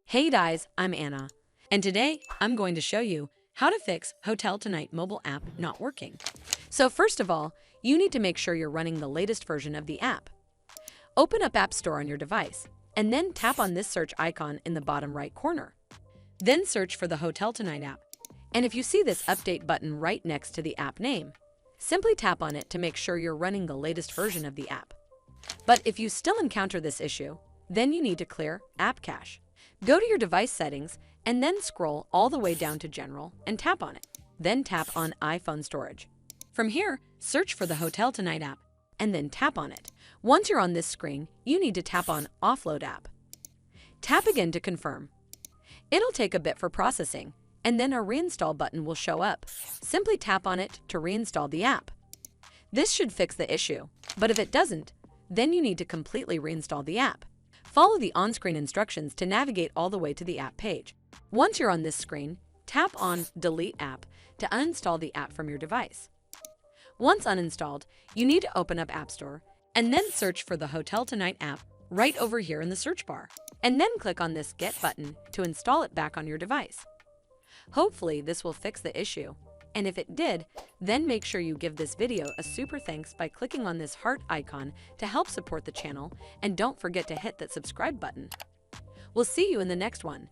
Hey guys, I'm Anna, and today I'm going to show you how to fix Hotel Tonight mobile app not working. So first of all, you need to make sure you're running the latest version of the app. Open up App Store on your device, and then tap on this search icon in the bottom right corner. Then search for the Hotel Tonight app, and if you see this update button right next to the app name, simply tap on it to make sure you're running the latest version of the app. But if you still encounter this issue, then you need to clear App Cache. Go to your device settings and then scroll all the way down to General and tap on it. Then tap on iPhone Storage. From here, search for the Hotel Tonight app and then tap on it. Once you're on this screen, you need to tap on Offload app. Tap again to confirm. It'll take a bit for processing, and then a Reinstall button will show up. Simply tap on it to reinstall the app. This should fix the issue, but if it doesn't, then you need to completely reinstall the app. Follow the on-screen instructions to navigate all the way to the app page. Once you're on this screen, tap on Delete App to uninstall the app from your device. Once uninstalled, you need to open up App Store and then search for the Hotel Tonight app right over here in the search bar, and then click on this Get button to install it back on your device. Hopefully, this will fix the issue. And if it did, then make sure you give this video a super thanks by clicking on this heart icon to help support the channel, and don't forget to hit that subscribe button. We'll see you in the next one.